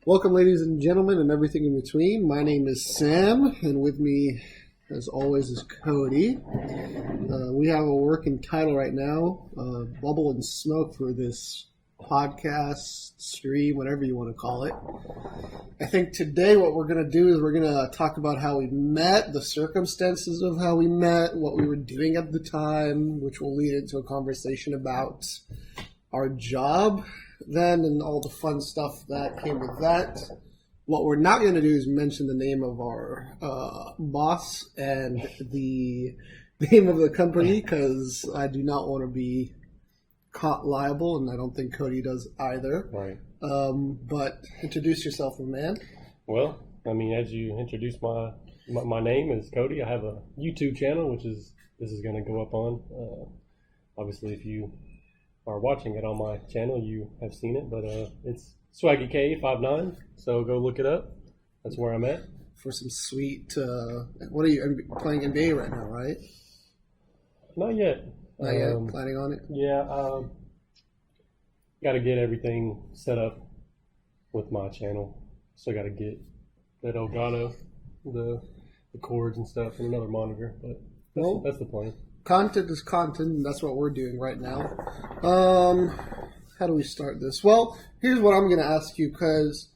Welcome, ladies and gentlemen, and everything in between. My name is Sam, and with me, as always, is Cody. We have a working title right now, Bubble and Smoke, for this podcast, stream, whatever you want to call it. I think today what we're going to do is we're going to talk about how we met, the circumstances of how we met, what we were doing at the time, which will lead into a conversation about our job then and all the fun stuff that came with that. What we're not going to do is mention the name of our boss and the name of the company, because I do not want to be caught liable, and I don't think Cody does either. Right. But introduce yourself, my man. Well, I mean, as you introduced, my name is Cody. I have a YouTube channel, this is going to go up on. Obviously, if you are watching it on my channel, you have seen it, but it's SwaggyK59, so go look it up. That's where I'm at. For some sweet, what are you playing NBA right now, right? Not yet. Not yet? Planning on it? Yeah, got to get everything set up with my channel. So got to get that Elgato, the cords and stuff, and another monitor, but that's the plan. Content is content, and that's what we're doing right now. How do we start this? Well, here's what I'm going to ask you, because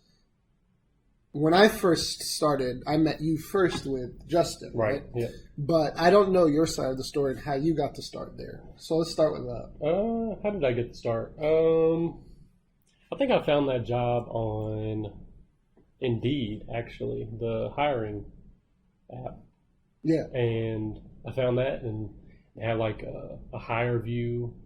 when I first started, I met you first with Justin, right? Yeah. But I don't know your side of the story and how you got to start there. So let's start with that. How did I get to start? I think I found that job on Indeed, actually, the hiring app. Yeah. And I found that, and they had like a hire view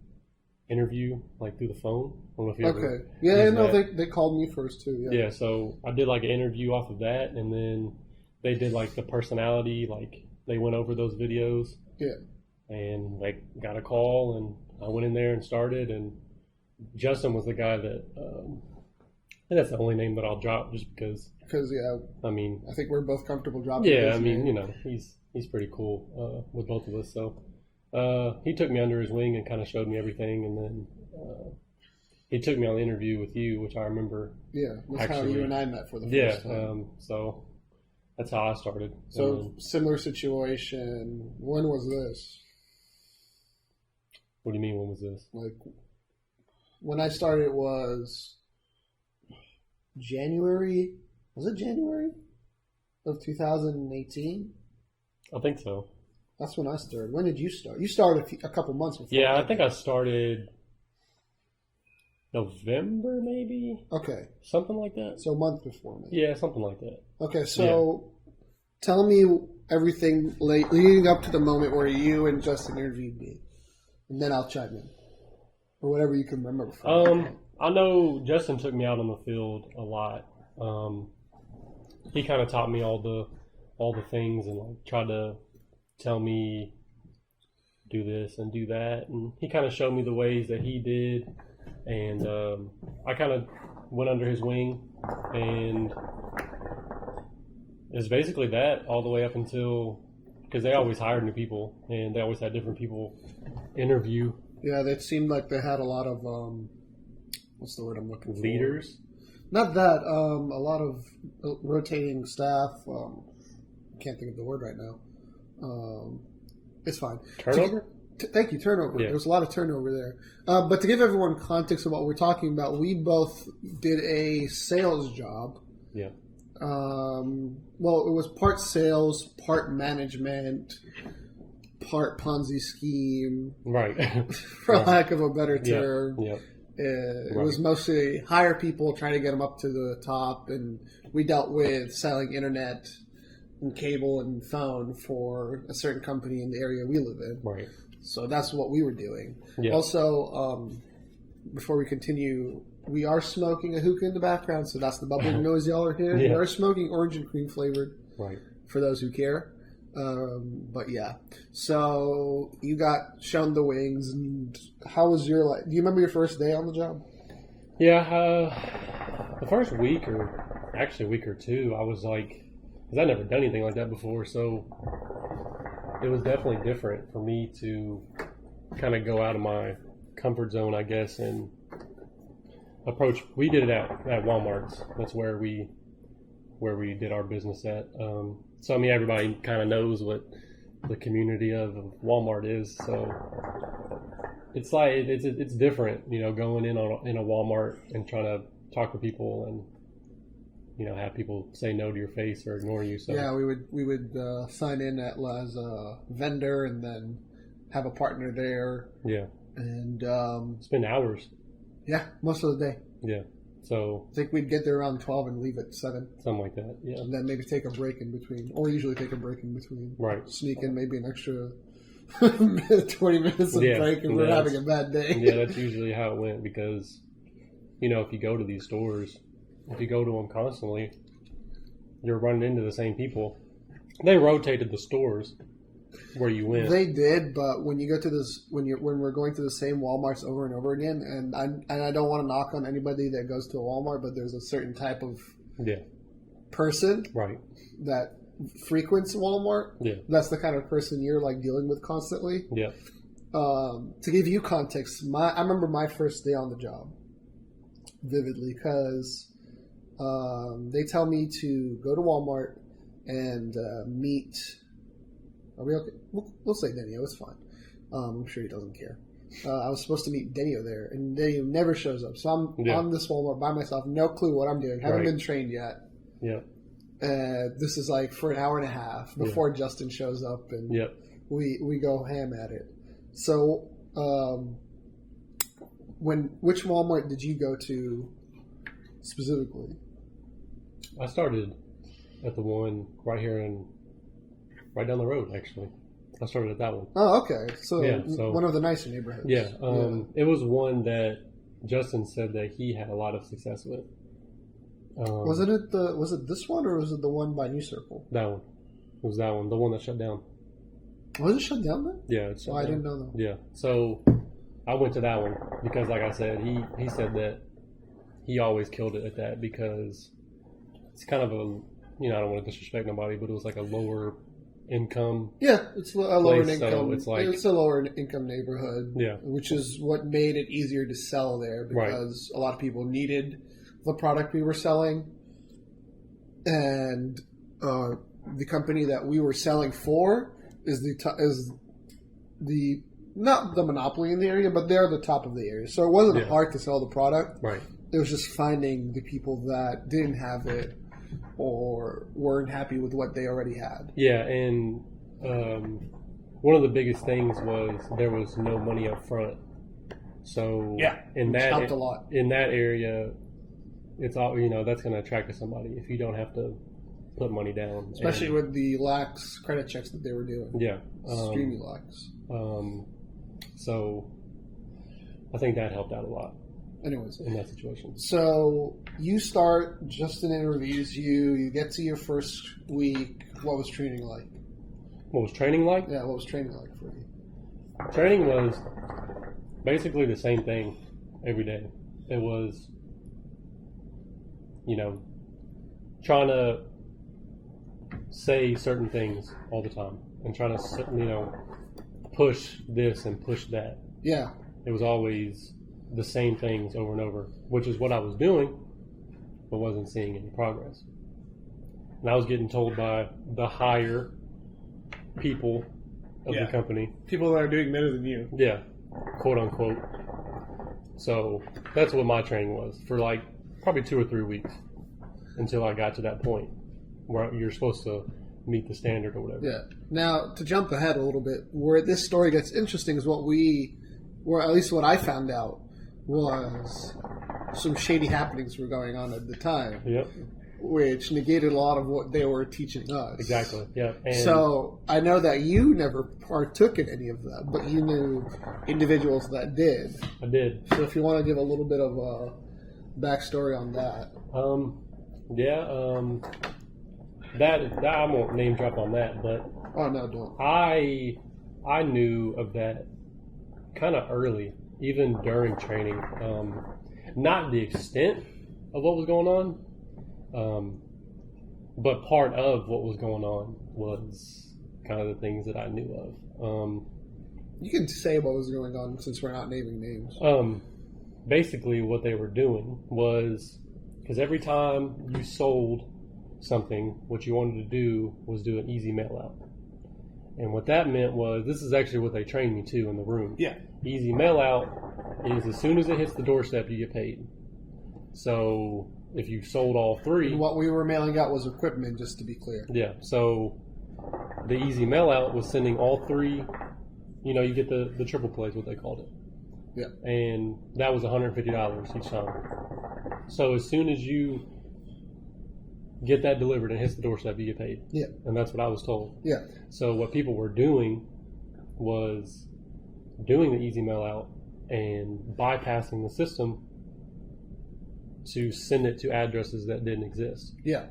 interview, like through the phone. I don't know if you ever yeah, no, they called me first too. Yeah, so I did like an interview off of that, and then they did like the personality, like they went over those videos. Yeah. And they got a call, and I went in there and started, and Justin was the guy that, and that's the only name that I'll drop just because. Because, yeah. I mean. I think we're both comfortable dropping Yeah, I mean, name. He's pretty cool with both of us, so. He took me under his wing and kind of showed me everything, and then he took me on the interview with you, which I remember. Yeah, that's how you and I met for the first time. Yeah, so that's how I started. So similar situation. When was this? What do you mean, when was this? Like, when I started was January. Was it January of 2018? I think so. That's when I started. When did you start? You started a couple months before. Yeah, I think I started November, maybe. Okay. Something like that. So a month before me. Yeah, something like that. Okay, so tell me everything leading up to the moment where you and Justin interviewed me, and then I'll chime in, or whatever you can remember. I know Justin took me out on the field a lot. He kind of taught me all the things, and like tried to tell me do this and do that, and he kind of showed me the ways that he did, and I kind of went under his wing, and it's basically that all the way up until, because they always hired new people, and they always had different people interview. Yeah, it seemed like they had a lot of what's the word I'm looking for? Leaders. Not that, a lot of rotating staff. Can't think of the word right now. It's fine. Turnover? Thank you, turnover. Yeah. There's a lot of turnover there. But to give everyone context of what we're talking about, we both did a sales job. Yeah. Well, it was part sales, part management, part Ponzi scheme. Right. For lack of a better term. Yeah. It was mostly hire people, trying to get them up to the top, and we dealt with selling internet and cable and phone for a certain company in the area we live in. Right. So that's what we were doing. Yeah. Also, before we continue, we are smoking a hookah in the background, so that's the bubbling noise y'all are hearing. Yeah. We are smoking orange and cream flavored. Right. For those who care. But yeah. So you got shown the wings, and how was your life? Do you remember your first day on the job? Yeah. The first week, or actually a week or two, I was like, because I'd never done anything like that before, so it was definitely different for me to kind of go out of my comfort zone, I guess, and approach. We did it at Walmart's. That's where we did our business at. So I mean, everybody kind of knows what the community of Walmart is. So it's like it's different, you know, going in a Walmart and trying to talk to people and, you know, have people say no to your face or ignore you. So yeah, we would sign in as a vendor and then have a partner there. Yeah, and spend hours. Yeah, most of the day. Yeah, so I think we'd get there around 12 and leave at 7. Something like that. Yeah, and then maybe take a break in between, or usually take a break in between. Right. Sneak in maybe an extra 20 minutes of break if we're having a bad day. Yeah, that's usually how it went because, you know, if you go to these stores, if you go to them constantly, you're running into the same people. They rotated the stores where you went. They did, but when you go to this, when we're going to the same Walmarts over and over again, and I don't want to knock on anybody that goes to a Walmart, but there's a certain type of person right that frequents Walmart. Yeah, that's the kind of person you're like dealing with constantly. Yeah. To give you context, I remember my first day on the job vividly because they tell me to go to Walmart and meet. Are we okay? We'll say Denio. It's fine. I'm sure he doesn't care. I was supposed to meet Denio there, and Denio never shows up. So I'm on this Walmart by myself, no clue what I'm doing. Haven't been trained yet. Yeah. This is like for an hour and a half before Justin shows up, and we go ham at it. So, which Walmart did you go to specifically? I started at the one right down the road, actually. I started at that one. Oh, okay. So one of the nicer neighborhoods. Yeah. It was one that Justin said that he had a lot of success with. Was it this one or was it the one by New Circle? That one. It was that one. The one that shut down. Was it shut down then? Yeah, it shut down. I didn't know that. Yeah. So I went to that one because, like I said, he said that he always killed it at that because it's kind of a, you know, I don't want to disrespect nobody, but it was like a lower income. Yeah, it's a lower income. So it's a lower income neighborhood. Yeah, which is what made it easier to sell there because a lot of people needed the product we were selling, and the company that we were selling for is the not the monopoly in the area, but they're the top of the area. So it wasn't hard to sell the product. Right. It was just finding the people that didn't have it or weren't happy with what they already had. Yeah, and one of the biggest things was there was no money up front. So helped a lot. In that area, it's all, you know, that's going to attract somebody if you don't have to put money down. Especially with the lax credit checks that they were doing. Yeah. Extremely lax. So I think that helped out a lot. Anyways. In that situation. So you start, Justin interviews you, you get to your first week. What was training like? What was training like? Yeah, what was training like for you? Training was basically the same thing every day. It was, you know, trying to say certain things all the time and trying to, you know, push this and push that. Yeah. It was always the same things over and over, which is what I was doing, but wasn't seeing any progress. And I was getting told by the higher people of the company. People that are doing better than you. Yeah, quote unquote. So that's what my training was for like probably 2 or 3 weeks until I got to that point where you're supposed to meet the standard or whatever. Yeah. Now, to jump ahead a little bit, where this story gets interesting is at least what I found out was some shady happenings were going on at the time. Yep. Which negated a lot of what they were teaching us. Exactly. Yeah. And so I know that you never partook in any of that, but you knew individuals that did. I did. So if you want to give a little bit of a backstory on that. That I won't name drop on that, but oh no, don't. I knew of that kind of early, even during training. Not the extent of what was going on, but part of what was going on was kind of the things that I knew of. You can say what was going on since we're not naming names. basically what they were doing was, because every time you sold something, what you wanted to do was do an easy mail out. And what that meant was, this is actually what they trained me to in the room. Yeah. Easy mail out is as soon as it hits the doorstep, you get paid. So if you sold all three... And what we were mailing out was equipment, just to be clear. Yeah, so the easy mail out was sending all three, you get the triple plays, what they called it. Yeah. And that was $150 each time. So as soon as you get that delivered and hits the doorstep, you get paid. Yeah. And that's what I was told. Yeah. So what people were doing was doing the easy mail out and bypassing the system to send it to addresses that didn't exist. Yeah.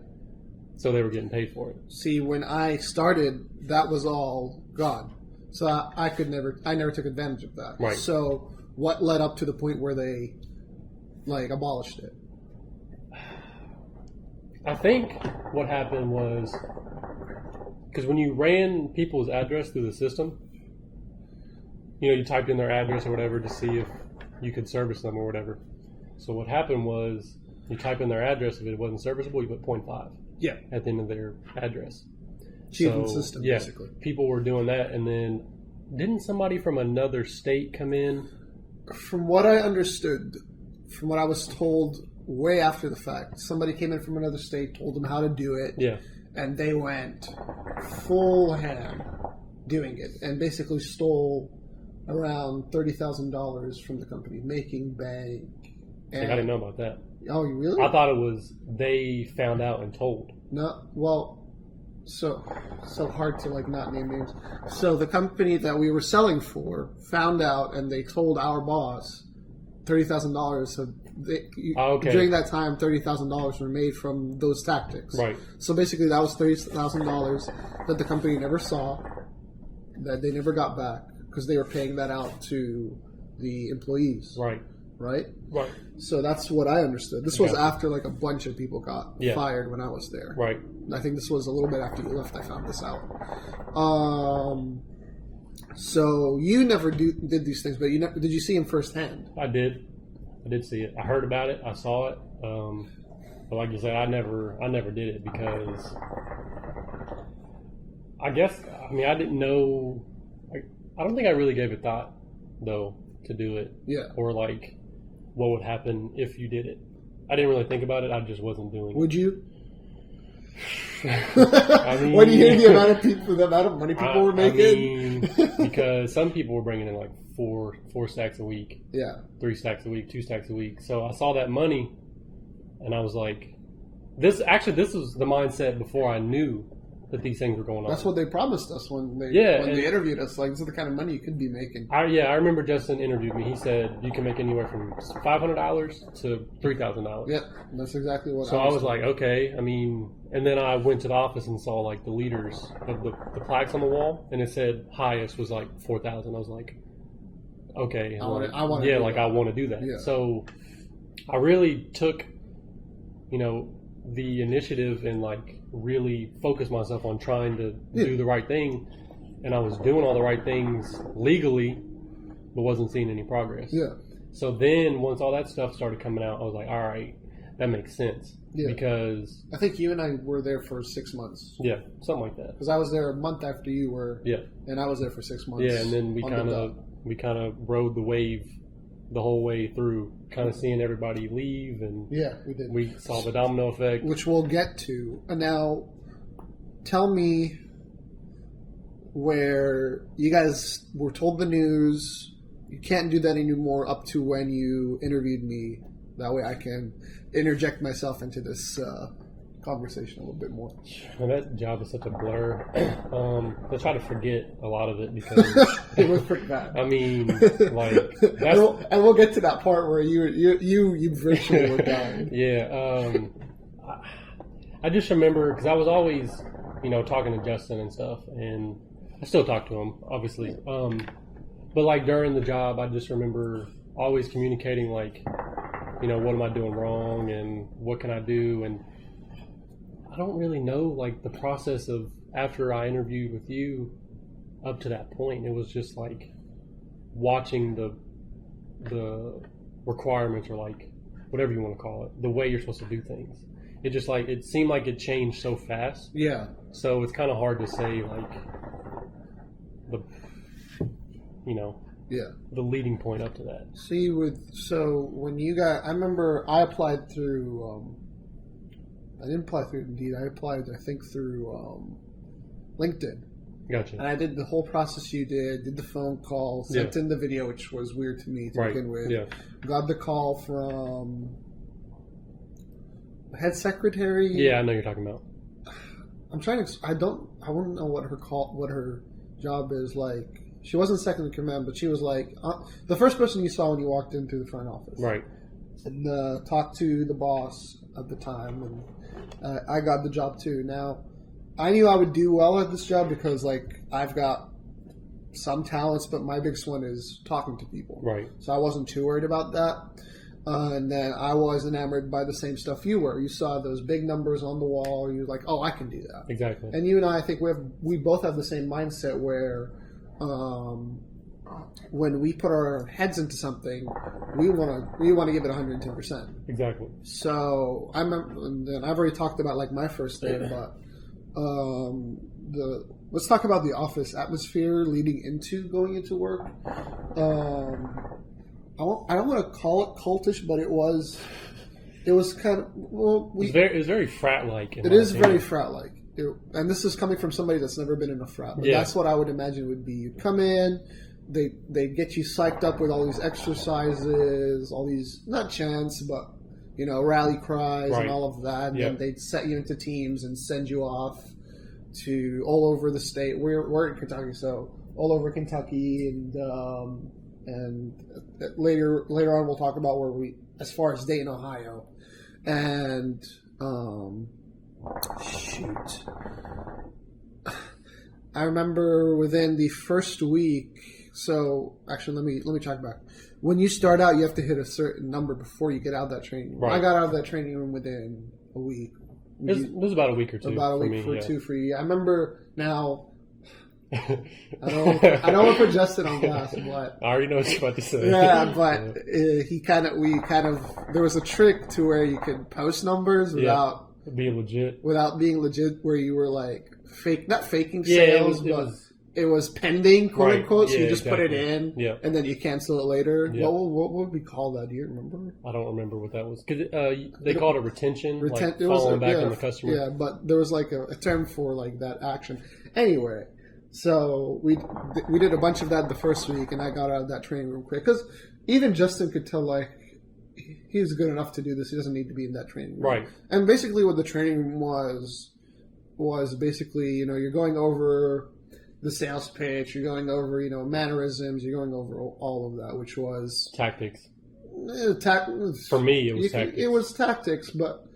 So they were getting paid for it. See, when I started, that was all gone. So I never took advantage of that. Right. So what led up to the point where they, abolished it? I think what happened was, because when you ran people's address through the system, you typed in their address or whatever to see if you could service them or whatever. So what happened was, you type in their address, if it wasn't serviceable, you put 0.5 Yeah. at the end of their address. Cheating the system, basically. People were doing that, and then didn't somebody from another state come in? From what I understood, from what I was told way after the fact, somebody came in from another state, told them how to do it, Yeah. and they went full ham doing it, and basically stole around $30,000 from the company, making bank. I didn't know about that. Oh, you really? I thought it was they found out and told. No, well, so hard to not name names. So the company that we were selling for found out, and they told our boss $30,000. So Okay. during that time, $30,000 were made from those tactics. Right. So basically, that was $30,000 that the company never saw, that they never got back because they were paying that out to the employees. Right. Right. Right. So that's what I understood. This was after a bunch of people got fired when I was there. Right. I think this was a little bit after you left. I found this out. So you never did these things, but did you see them firsthand? I did see it. I heard about it. I saw it. But like you said, I never did it because I didn't know. I don't think I really gave a thought though to do it. Yeah. Or what would happen if you did it. I didn't really think about it. I just wasn't doing it. Would you? I mean, when you hear the amount of money people were making, because some people were bringing in four stacks a week, 3 stacks a week, 2 stacks a week. So I saw that money, and I was like, this was the mindset before I knew that these things were going on. That's what they promised us when they interviewed us. This is the kind of money you could be making. I remember Justin interviewed me. He said you can make anywhere from $500 to $3,000. Yeah, that's exactly what. So I was like, okay. And then I went to the office and saw the leaders of the plaques on the wall, and it said highest was 4,000. I was like, okay, I want to do that. Yeah. So I really took, the initiative and really focused myself on trying to do the right thing, and I was doing all the right things legally, but wasn't seeing any progress. Yeah. So then once all that stuff started coming out, I was like, all right, that makes sense. Yeah. Because I think you and I were there for 6 months. Yeah, something like that. Because I was there a month after you were. Yeah. And I was there for 6 months. Yeah, and then we kind of rode the wave the whole way through, kind of seeing everybody leave, and we did. We saw the domino effect, which we'll get to. And now, tell me where you guys were told the news. You can't do that anymore up to when you interviewed me. That way I can interject myself into this conversation a little bit more. And that job is such a blur. I try to forget a lot of it because it was pretty bad. That's... and we'll get to that part where you virtually were dying. Yeah. I just remember because I was always, talking to Justin and stuff, and I still talk to him, obviously. But during the job, I just remember always communicating what am I doing wrong and what can I do, and I don't really know the process of after I interviewed with you up to that point. It was just watching the requirements or like whatever you want to call it, the way you're supposed to do things. It just like it seemed like it changed so fast. Yeah. So it's kind of hard to say like the the leading point up to that. See, when you got, I remember I applied through. I didn't apply through Indeed. I applied, I think, through LinkedIn. Gotcha. And I did the whole process you did the phone call, sent in the video, which was weird to me to begin with. Yeah. Got the call from the head secretary. Yeah, I know you're talking about. I'm trying to. I wouldn't know what her job is like. She wasn't second in command, but she was like the first person you saw when you walked into the front office. Right. And talked to the boss at the time, and I got the job too. Now, I knew I would do well at this job because, like, I've got some talents, but my biggest one is talking to people. Right. So I wasn't too worried about that. And then I was enamored by the same stuff you were. You saw those big numbers on the wall. You're like, oh, I can do that. Exactly. And you and I think we both have the same mindset where when we put our heads into something, we want to give it 110%. Exactly. So I remember, and then I've already talked about like my first day, but let's talk about the office atmosphere leading into going into work. I don't want to call it cultish, but it was kind of it was very frat like. It is very frat like. And this is coming from somebody that's never been in a frat. But that's what I would imagine would be. You come in, they get you psyched up with all these exercises, all these, not chants, but, rally cries and all of that. And then they'd set you into teams and send you off to all over the state. We're in Kentucky, so all over Kentucky. And later on we'll talk about where as far as Dayton, Ohio. And... shoot. I remember within the first week. So actually, let me check back. When you start out, you have to hit a certain number before you get out of that training room. Right. I got out of that training room within a week. It was about a week or two. About a week for two for you. I remember now. I don't want to put Justin on blast, but I already know what you're about to say. Yeah, but there was a trick to where you could post numbers without. Being legit. Without being legit, where you were like not faking sales, it was pending, quote unquote. So you just put it in, and then you cancel it later. Yeah. What would we call that? Do you remember? I don't remember what that was. Because they called it retention, like following back on the customer. Yeah, but there was like a term for like that action. Anyway, so we did a bunch of that the first week, and I got out of that training room quick because even Justin could tell like. He's good enough to do this. He doesn't need to be in that training room. Right. And basically what the training room was basically, you're going over the sales pitch, you're going over, mannerisms, you're going over all of that, which was... Tactics. For me, it was tactics. It was tactics, but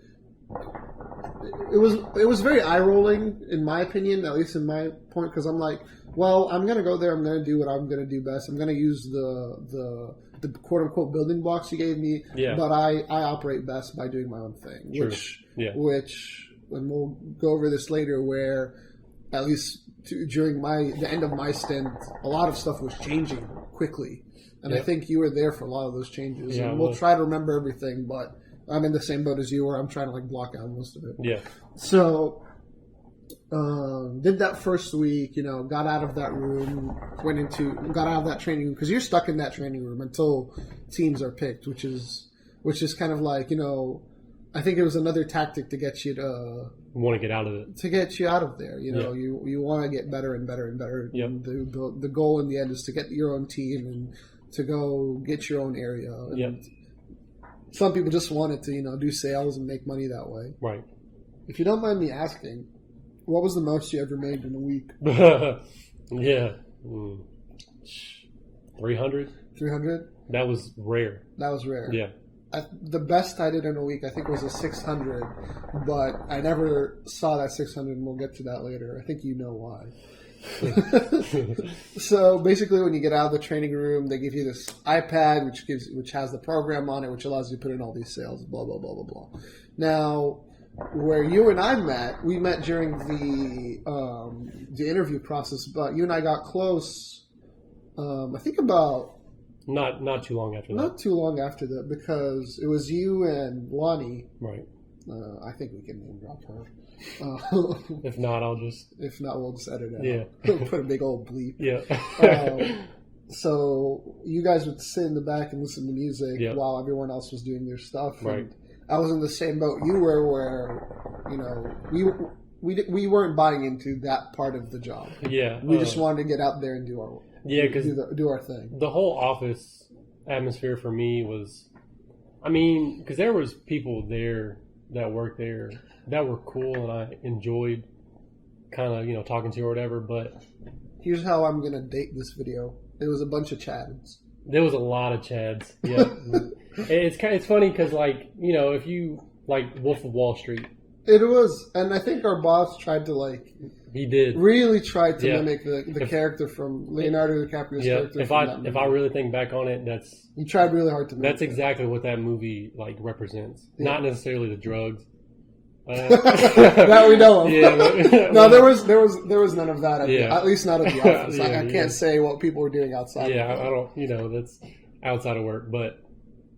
it was very eye-rolling, in my opinion, at least in my point, because I'm like, well, I'm going to go there, I'm going to do what I'm going to do best. I'm going to use the quote-unquote building blocks you gave me, but I operate best by doing my own thing, which, and we'll go over this later, where at least during the end of my stint, a lot of stuff was changing quickly, and I think you were there for a lot of those changes, and we'll try to remember everything, but I'm in the same boat as you, where I'm trying to like block out most of it. Yeah. So... did that first week, got out of that room, got out of that training room, because you're stuck in that training room until teams are picked, which is kind of like, I think it was another tactic to get you to want to get out of it, to get you out of there. You want to get better and better and better. Yep. And the goal in the end is to get your own team and to go get your own area. And some people just wanted to, do sales and make money that way. Right. If you don't mind me asking, what was the most you ever made in a week? 300. 300? That was rare. Yeah. The best I did in a week, I think, was a 600, but I never saw that 600, and we'll get to that later. I think you know why. So basically, when you get out of the training room, they give you this iPad, which has the program on it, which allows you to put in all these sales, blah blah blah blah blah. Now, where you and I met, we met during the interview process, but you and I got close. I think about Not too long after that. Not too long after that, because it was you and Lonnie. Right. I think we can name drop her. If not, I'll just... If not, we'll just edit it Yeah. out. Put a big old bleep. Yeah. So you guys would sit in the back and listen to music while everyone else was doing their stuff. Right. And I was in the same boat you were, where, you know, we weren't buying into that part of the job. Yeah. We just wanted to get out there and do our do our thing. The whole office atmosphere for me was, I mean, because there was people there that worked there that were cool, and I enjoyed kind of, you know, talking to or whatever. But here's how I'm gonna date this video. It was a bunch of Chads. There was a lot of Chads. Yeah. It's funny because, like, you know, if you like Wolf of Wall Street. It was, and I think our boss tried to he did really try to mimic the character from Leonardo DiCaprio's character. If I really think back on it, he tried really hard to mimic that's exactly what that movie represents. Yeah. Not necessarily the drugs. That we know of. Yeah, no, there was none of that. At least not at the office. I can't say what people were doing outside. Yeah, I don't. You know, that's outside of work. But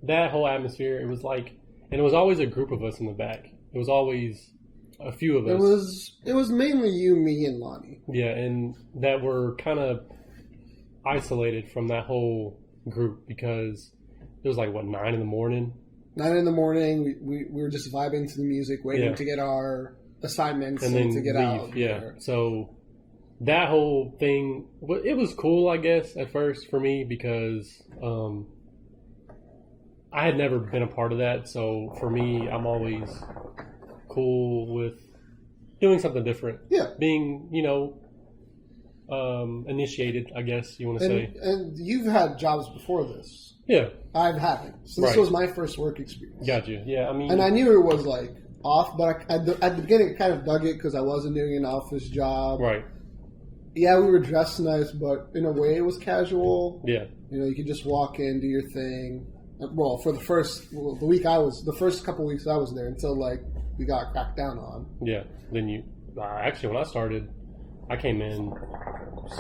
that whole atmosphere, it was like, and it was always a group of us in the back. It was always a few of us. It was mainly you, me, and Lonnie. Yeah, and that were kind of isolated from that whole group because it was 9 in the morning. 9 in the morning, we were just vibing to the music, waiting to get our assignments and then to get leave. out. Yeah, there. So that whole thing, it was cool, I guess, at first for me because I had never been a part of that. So for me, I'm always cool with doing something different. Yeah. Being, you know, initiated, I guess you want to say. And you've had jobs before this. Yeah. I haven't. So this was my first work experience. Gotcha. Yeah, I mean... And I knew it was, off, but at the beginning I kind of dug it because I wasn't doing an office job. Right. Yeah, we were dressed nice, but in a way it was casual. Yeah. You know, you could just walk in, do your thing. Well, for the first couple weeks I was there until, we got cracked down on. Yeah. Then actually, when I started, I came in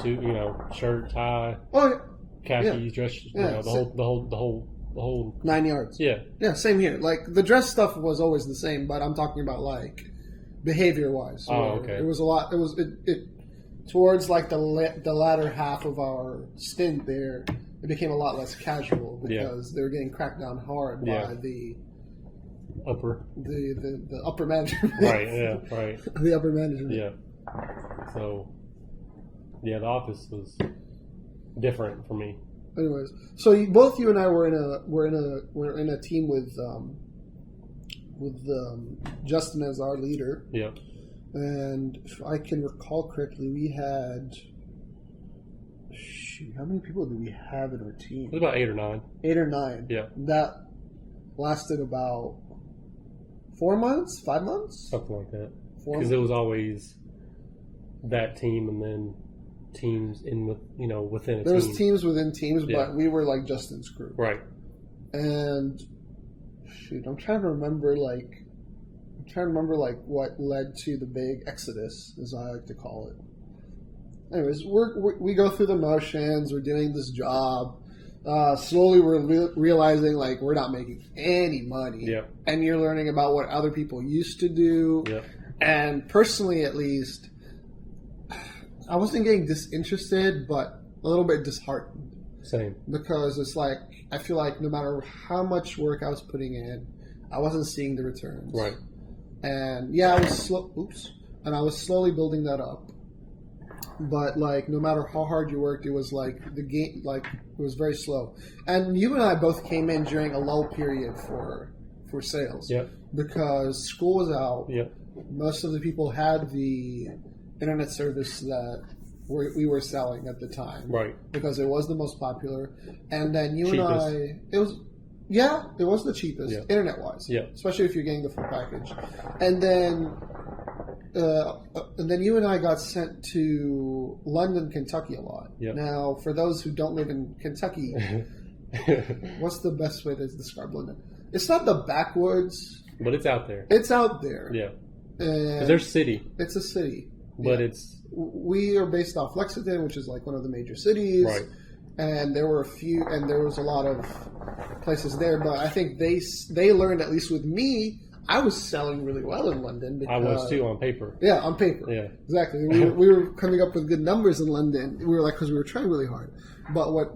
suit, you know, shirt, tie, khakis, dress, the whole 9 yards. Yeah. Yeah, same here. The dress stuff was always the same, but I'm talking about behavior wise. Oh, okay. It was a lot. It towards the latter half of our stint there, it became a lot less casual because they were getting cracked down hard by the upper management. Right. Yeah. Right. The upper management. Yeah. So, the office was different for me. Anyways, so both you and I were in a team with Justin as our leader. Yeah. And if I can recall correctly, we had how many people did we have in our team? It was about 8 or 9. 8 or 9. Yeah. That lasted about 4 months, 5 months, something like that. Because it was always that team and then teams within a team. There was teams within teams, but we were Justin's crew. Right. And I'm trying to remember what led to the big exodus, as I like to call it. Anyways, we go through the motions. We're doing this job. Slowly, we're realizing we're not making any money. Yeah. And you're learning about what other people used to do. Yeah. And personally, at least, I wasn't getting disinterested, but a little bit disheartened. Same. Because it's I feel like no matter how much work I was putting in, I wasn't seeing the returns. Right. And I was slowly building that up. But no matter how hard you worked, it was the game. It was very slow. And you and I both came in during a lull period for sales. Yeah. Because school was out. Yeah. Most of the people had the internet service that we were selling at the time. Right. Because it was the most popular. And then cheapest. It was the cheapest, internet-wise. Yeah. Especially if you're getting the full package. And then you and I got sent to London, Kentucky a lot. Yep. Now, for those who don't live in Kentucky, what's the best way to describe London? It's not the backwoods. But it's out there. It's out there. Yeah. Because there's city. It's a city. But it's... We are based off Lexington, which is one of the major cities. Right. and there were there was a lot of places there. But I think they learned, at least with me, I was selling really well in London. Because, I was too on paper. Yeah, on paper. Yeah, exactly. We were coming up with good numbers in London. We were because we were trying really hard. But what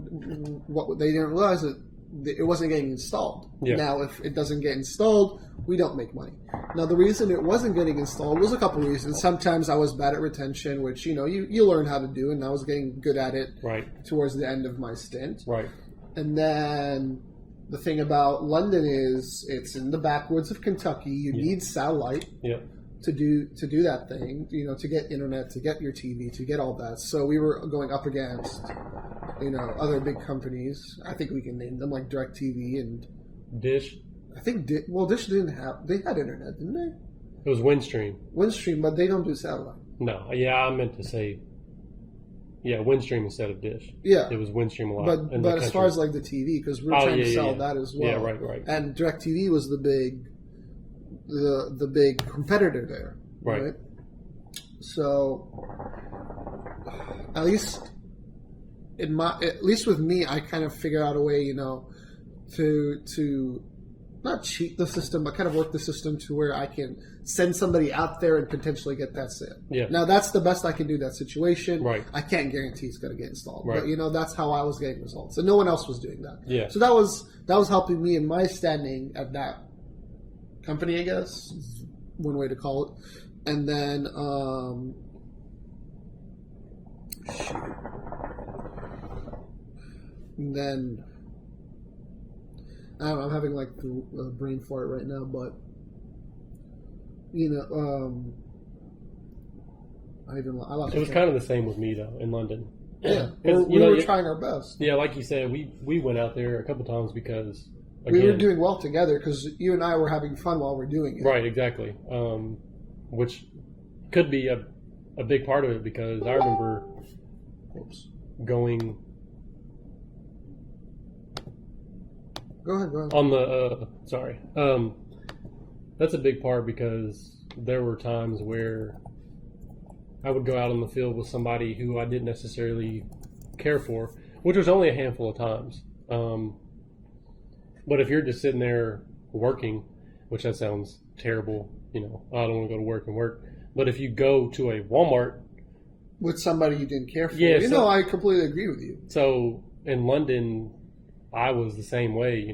they didn't realize is that it wasn't getting installed. Yeah. Now, if it doesn't get installed, we don't make money. Now, the reason it wasn't getting installed was a couple of reasons. Sometimes I was bad at retention, which you learn how to do, and I was getting good at it towards the end of my stint. Right. And then the thing about London is it's in the backwoods of Kentucky. You need satellite to do that thing, to get internet, to get your TV, to get all that. So we were going up against, other big companies. I think we can name them, like DirecTV and Dish. I think Dish they had internet, didn't they? It was Windstream. Windstream, but they don't do satellite. No, I meant to say, Windstream instead of Dish. Yeah, it was Windstream a lot. But as far as like the TV, because we're trying to sell that as well. Yeah, right. And DirecTV was the big competitor there, right? So at least with me, I kind of figured out a way, to not cheat the system, but kind of work the system to where I can send somebody out there and potentially get that sale. Yeah. Now that's the best I can do in that situation. Right. I can't guarantee it's going to get installed, right. But that's how I was getting results, and no one else was doing that. Yeah. So that was helping me in my standing at that company, I guess, is one way to call it. And then, I'm having like the brain fart right now, but I lost. It was kind of the same with me though in London. Yeah, we were trying our best. Yeah, like you said, we went out there a couple times because we were doing well together because you and I were having fun while we're doing it. Right, exactly. Which could be a big part of it because I remember going. Go ahead. On the sorry, that's a big part because there were times where I would go out in the field with somebody who I didn't necessarily care for, which was only a handful of times. But if you're just sitting there working, which that sounds terrible, I don't want to go to work and work. But if you go to a Walmart with somebody you didn't care for, I completely agree with you. So in London, I was the same way,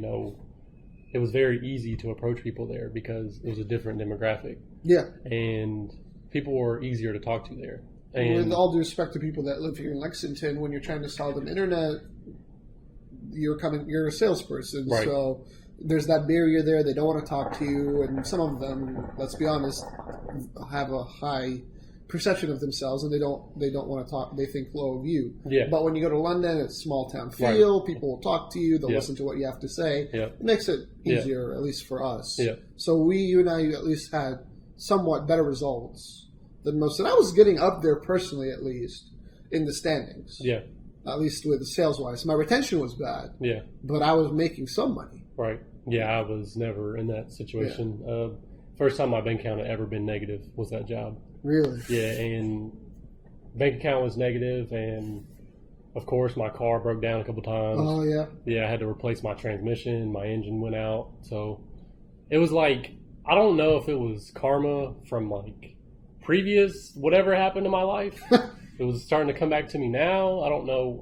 It was very easy to approach people there because it was a different demographic. Yeah. And people were easier to talk to there. And with all due respect to people that live here in Lexington, when you're trying to sell them internet, you're a salesperson. Right. So there's that barrier there. They don't want to talk to you. And some of them, let's be honest, have a high perception of themselves, and they don't want to talk. They think low of you. Yeah. But when you go to London, it's small town feel. Right. People will talk to you. They'll listen to what you have to say. Yeah. It makes it easier, at least for us. Yeah. So you and I at least had somewhat better results than most. And I was getting up there personally, at least in the standings. Yeah. At least with sales wise, my retention was bad. Yeah. But I was making some money. Right. Yeah, I was never in that situation. Yeah. First time my bank account had ever been negative was that job. Really? Yeah, and bank account was negative, and of course my car broke down a couple times. Oh yeah. Yeah, I had to replace my transmission. My engine went out, so it was like I don't know if it was karma from like previous whatever happened in my life. It was starting to come back to me now. I don't know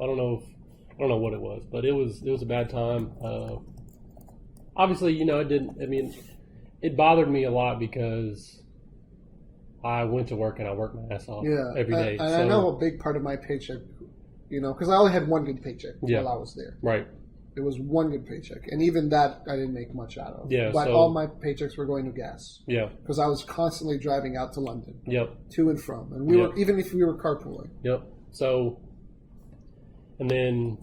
what it was, but it was a bad time. Obviously, it didn't. I mean, it bothered me a lot because I went to work and I worked my ass off every day. I know a big part of my paycheck, because I only had one good paycheck while I was there. Right. It was one good paycheck, and even that I didn't make much out of. Yeah. But all my paychecks were going to gas. Yeah. Because I was constantly driving out to London. Yep. To and from, and we were even if we were carpooling. Yep. So, and then,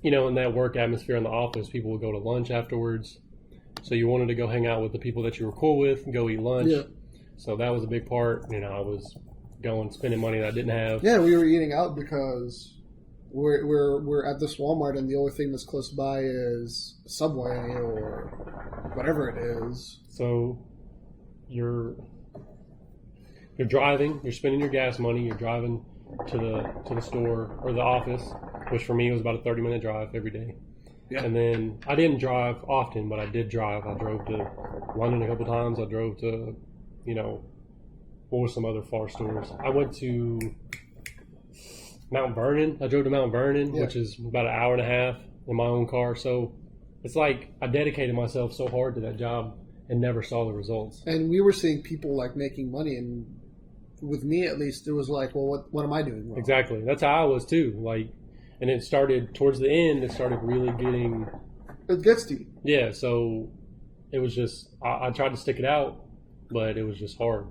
in that work atmosphere in the office, people would go to lunch afterwards. So you wanted to go hang out with the people that you were cool with and go eat lunch. Yeah. So that was a big part. I was spending money that I didn't have. Yeah, we were eating out because we're at this Walmart, and the only thing that's close by is Subway or whatever it is. So you're driving, you're spending your gas money, you're driving to the store or the office, which for me was about a 30-minute drive every day. Yeah. And then I didn't drive often, but I did drive. I drove to London a couple times. I drove to, what were some other far stores? I went to Mount Vernon. I drove to Mount Vernon, which is about an hour and a half in my own car. So it's like I dedicated myself so hard to that job and never saw the results. And we were seeing people like making money, and with me at least, it was like, well, what am I doing wrong? Exactly. That's how I was too. Like, and it started towards the end. It started really getting. It gets to you. Yeah. So it was just I tried to stick it out, but it was just hard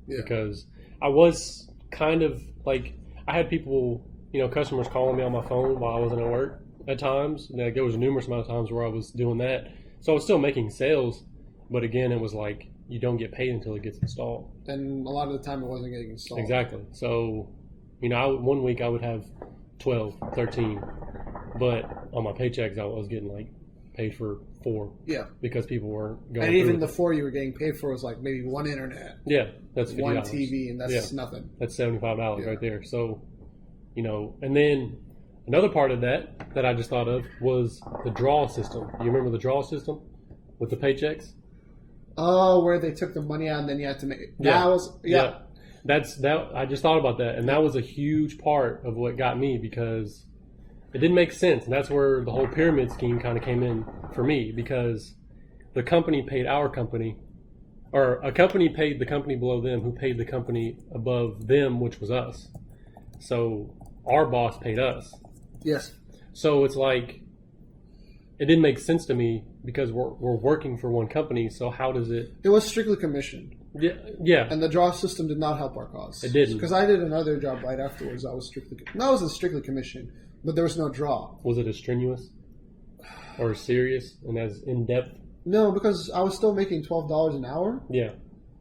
because I was kind of like I had people, customers calling me on my phone while I wasn't at work at times. Like, there was a numerous amount of times where I was doing that. So I was still making sales, but again, it was like you don't get paid until it gets installed. And a lot of the time it wasn't getting installed. Exactly. So, one week I would have 12, 13, but on my paychecks I was getting like paid for 4. Yeah. Because people weren't going. And even the 4 you were getting paid for was like maybe one internet. Yeah, that's $50. One TV, and that's nothing. That's $75 right there. So, and then another part of that I just thought of was the draw system. You remember the draw system with the paychecks? Oh, where they took the money out and then you had to make it. That's that. I just thought about that, and that was a huge part of what got me because it didn't make sense, and that's where the whole pyramid scheme kind of came in for me because the company paid our company, or a company paid the company below them, who paid the company above them, which was us. So our boss paid us. Yes. So it's like it didn't make sense to me because we're working for one company. So how does it? It was strictly commissioned. Yeah. And the draw system did not help our cause. It didn't. Because I did another job right afterwards. I was strictly commissioned, but there was no draw. Was it as strenuous or as serious and as in depth? No, because I was still making $12 an hour. Yeah.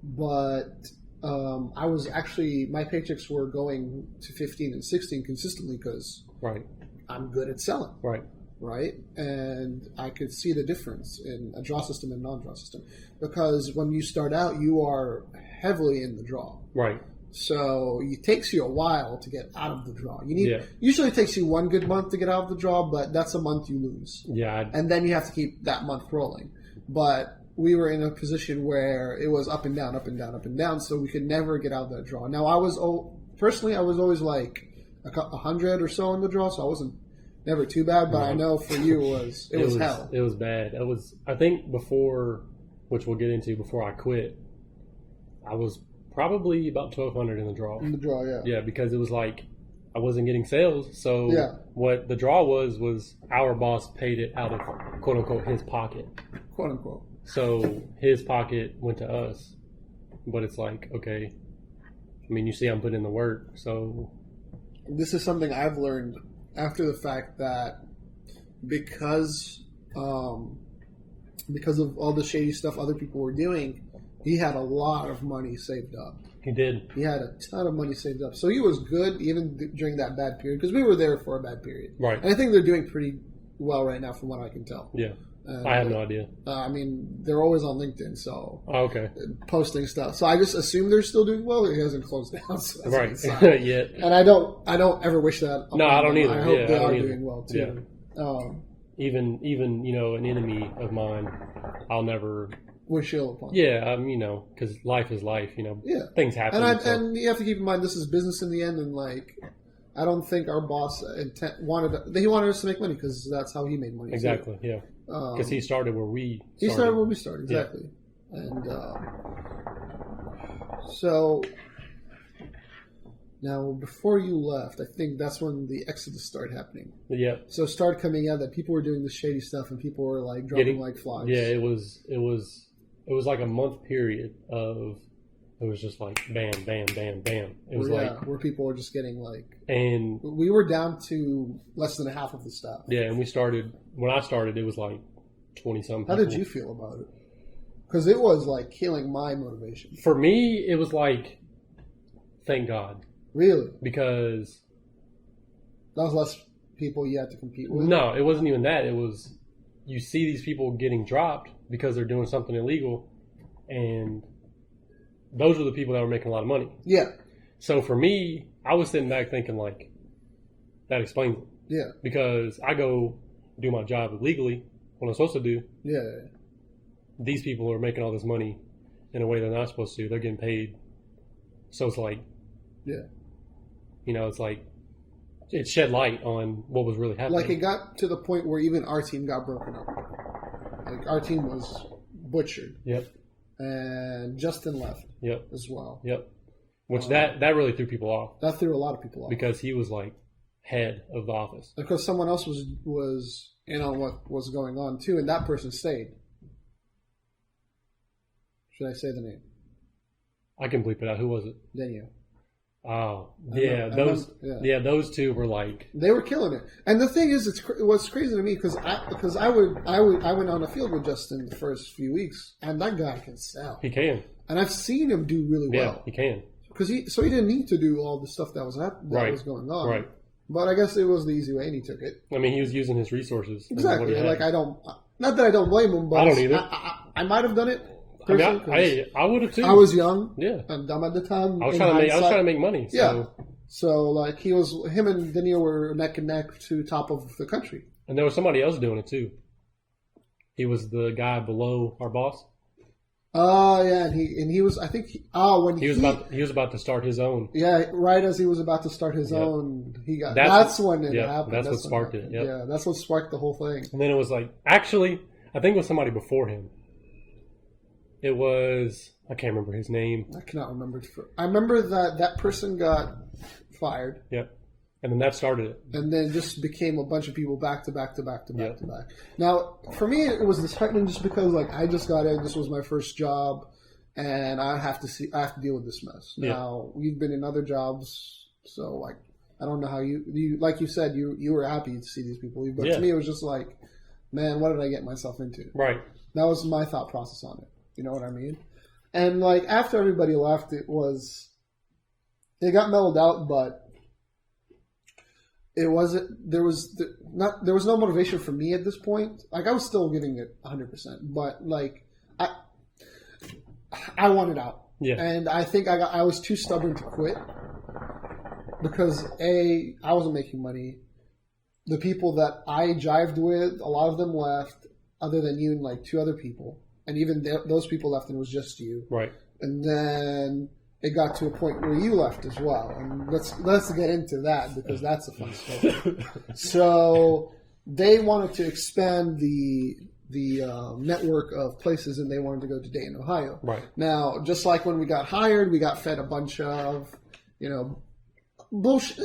But I was actually, my paychecks were going to 15 and 16 consistently because I'm good at selling. Right? And I could see the difference in a draw system and non-draw system. Because when you start out, you are heavily in the draw. Right. So it takes you a while to get out of the draw. Usually it takes you one good month to get out of the draw, but that's a month you lose. Yeah. And then you have to keep that month rolling. But we were in a position where it was up and down, up and down, up and down, so we could never get out of that draw. Now, I was always like 100 or so in the draw, so I wasn't never too bad, but I know for you it was hell. It was bad. I think before, which we'll get into, before I quit, I was probably about 1,200 in the draw. In the draw, yeah. Yeah, because it was like I wasn't getting sales, so what the draw was our boss paid it out of quote unquote his pocket. Quote unquote. So his pocket went to us, but it's like, okay, I mean, you see I'm putting in the work, so. This is something I've learned after the fact that because of all the shady stuff other people were doing, he had a lot of money saved up. He did. He had a ton of money saved up. So he was good even during that bad period because we were there for a bad period. Right. And I think they're doing pretty well right now from what I can tell. Yeah. I have no idea. I mean, they're always on LinkedIn, so okay, posting stuff. So I just assume they're still doing well. It hasn't closed down, so that's right? Yet. And I don't ever wish that. No, I don't either. I hope they are doing well too. Yeah. Even an enemy of mine, I'll never wish ill upon. Yeah, because life is life. Things happen. And you have to keep in mind this is business in the end, and I don't think our boss wanted us to make money because that's how he made money. Exactly. Too. Yeah. Because he started where we started. He started where we started, exactly. Yeah. And so now, before you left, I think that's when the exodus started happening. Yeah. So it started coming out that people were doing the shady stuff and people were dropping like flies. Yeah, it was like a month period of. It was just like bam, bam, bam, bam. It was where people were just getting and we were down to less than half of the staff. Yeah, and when I started, it was like 20-something. How did you feel about it? Because it was killing my motivation. For me, it was like, thank God. Really? Because that was less people you had to compete with. No, it wasn't even that. It was you see these people getting dropped because they're doing something illegal, and those are the people that were making a lot of money. Yeah. So for me, I was sitting back thinking that explains it. Yeah. Because I go do my job legally, what I'm supposed to do. Yeah. These people are making all this money in a way they're not supposed to. They're getting paid. So it's like, yeah. It's like, it shed light on what was really happening. Like, it got to the point where even our team got broken up. Like, our team was butchered. Yep. And Justin left. Yep. As well. Yep. Which that really threw people off. That threw a lot of people off. Because he was like head of the office. Because someone else was in on what was going on too, and that person stayed. Should I say the name? I can bleep it out. Who was it? Daniel. Oh, yeah. Those two were like, they were killing it. And the thing is, what's crazy to me because I went on the field with Justin the first few weeks, and that guy can sell. He can, and I've seen him do really well. Yeah, he can. Because he didn't need to do all the stuff that was going on. Right. But I guess it was the easy way, and he took it. I mean, he was using his resources. Exactly. Like not that I don't blame him, but I don't either. I might have done it. I would have too. I was young. Yeah. And dumb at the time. I was trying to make money. So. Yeah. So like him and Daniel were neck and neck to top of the country. And there was somebody else doing it too. He was the guy below our boss. Oh yeah, and he was. I think he was about to start his own. Yeah, right as he was about to start his own, he got. That's when it happened. That's what sparked it. Yep. Yeah, that's what sparked the whole thing. And then it was like, actually, I think it was somebody before him. It was, I can't remember his name. I cannot remember. I remember that person got fired. Yep. And then that started it. And then just became a bunch of people back to back. Now, for me, it was disheartening just because, like, I just got in. This was my first job, and I have to deal with this mess. Now, we've been in other jobs, so like, I don't know how you like you said, you were happy to see these people leave, but to me, it was just like, man, what did I get myself into? Right. That was my thought process on it. You know what I mean? And like after everybody left, it got mellowed out, but. It wasn't. There was no motivation for me at this point. Like I was still giving it 100%, but like I wanted out. Yeah. And I think I was too stubborn to quit because I wasn't making money. The people that I jived with, a lot of them left, other than you and like two other people, and even those people left, and it was just you. Right. And then. It got to a point where you left as well, and let's get into that because that's a fun story. So they wanted to expand the network of places, and they wanted to go to Dayton, Ohio. Right now, just like when we got hired, we got fed a bunch of bullshit.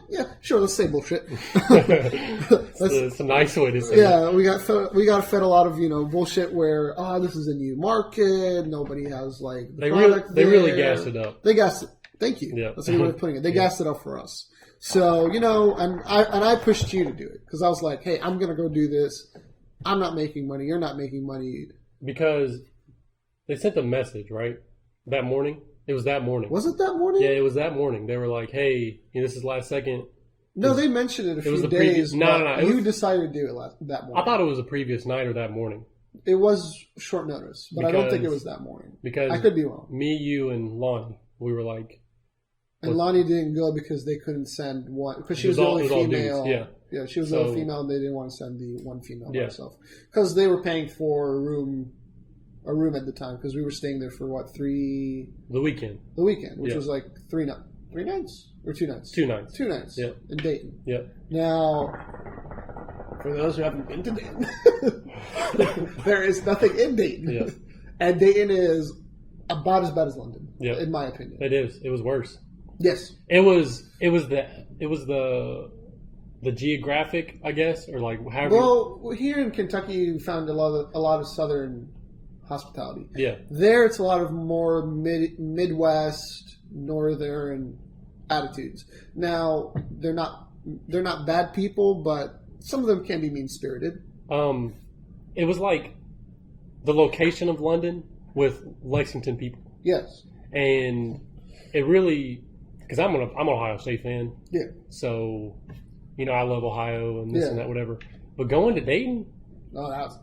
Yeah, sure. Let's say bullshit. It's a nice way to say it. Yeah, we got fed a lot of bullshit where this is a new market. Nobody has like they really gassed it up. They gassed it. Thank you. Yeah. That's a good way of putting it. They gassed it up for us. So and I pushed you to do it because I was like, hey, I'm gonna go do this. I'm not making money. You're not making money because they sent a message right that morning. It was that morning. Was it that morning? Yeah, it was that morning. They were like, hey, this is last second. No, they mentioned it a few days. No. You decided to do it that morning. I thought it was the previous night or that morning. It was short notice, but I don't think it was that morning. Because I could be wrong. Me, you, and Lonnie, we were like... And Lonnie didn't go because they couldn't send one. Because she was the only female. Yeah, she was the only female, and they didn't want to send the one female by herself. Because they were paying for a room at the time because we were staying there for the weekend, which was like 3 nights or 2 nights. 2 nights. 2 nights. Yeah. In Dayton. Yeah. Now, for those who haven't been to Dayton, there is nothing in Dayton. Yeah. And Dayton is about as bad as London. Yeah. In my opinion. It is. It was worse. Yes. It was the geographic, I guess, or like however. Well, here in Kentucky, we found a lot of southern hospitality. Yeah. There, it's a lot of more Midwest, northern attitudes. Now, they're not bad people, but some of them can be mean spirited. It was like the location of London with Lexington people. Yes. And it really, because I'm an Ohio State fan. Yeah. So, I love Ohio and this and that, whatever. But going to Dayton,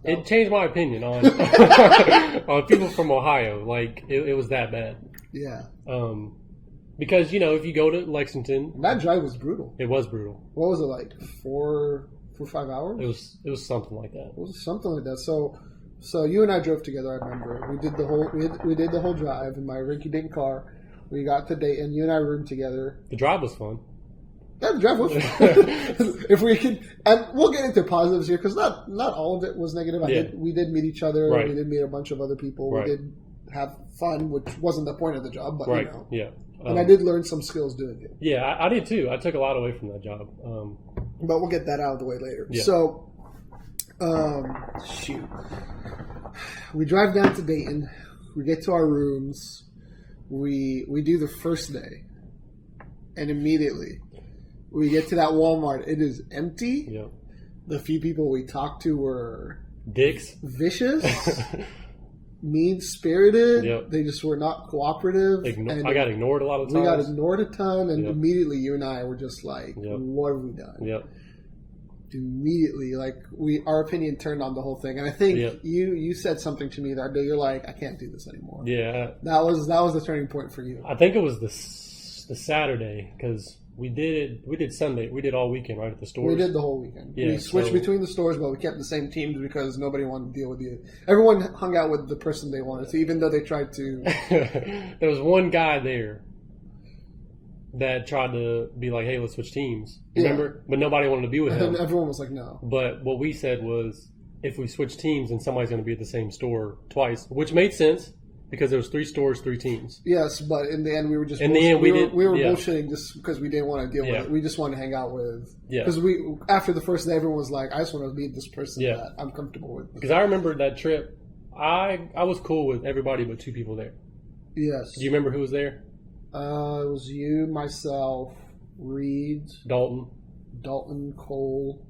it changed my opinion on on people from Ohio. Like it was that bad. Yeah. Because, if you go to Lexington, That drive was brutal. it was brutal. What was it like? 4 or 5 hours? It was something like that. It was something like that. So you and I drove together. I remember we did the whole drive in my rinky-dink car. We got to Dayton. You and I roomed together. The drive was fun. Yeah, the drive was fun. If we could, and we'll get into positives here because not all of it was negative. We did meet each other. Right. We did meet a bunch of other people. Right. We did have fun, which wasn't the point of the job, but Right. Yeah. And I did learn some skills doing it. Yeah, I did too. I took a lot away from that job. But we'll get that out of the way later. Yeah. So, shoot. We drive down to Dayton. We get to our rooms. We do the first day. And immediately, we get to that Walmart. It is empty. Yeah. The few people we talked to were Dicks. vicious, mean-spirited. Yep. They just were not cooperative. I got ignored a lot of times. We got ignored a ton, and Yep. immediately you and I were just like, Yep. what have we done? Yep. Immediately, like our opinion turned on the whole thing, and I think Yep. you said something to me that day. You're like, I can't do this anymore. Yeah. That was the turning point for you. I think it was the Saturday because we did Sunday. We did all weekend right at the stores. We did the whole weekend. Yeah, we switched so- between the stores, but we kept the same teams because nobody wanted to deal with you. Everyone hung out with the person they wanted to, even though they tried to. There was one guy there that tried to be like, "Hey, let's switch teams." Remember? But nobody wanted to be with him. And everyone was like, no. But what we said was, if we switch teams, then somebody's going to be at the same store twice, which made sense because there was 3 stores, 3 teams. Yes, but in the end, we were just. In the end, we were yeah. bullshitting just because we didn't want to deal Yeah. with it. We just wanted to hang out with. Yeah. Because after the first day, everyone was like, I just want to meet this person Yeah. that I'm comfortable with. Because I remember that trip, I was cool with everybody but 2 people there. Yes. Do you remember who was there? It was you, myself, Reed, Dalton, Cole,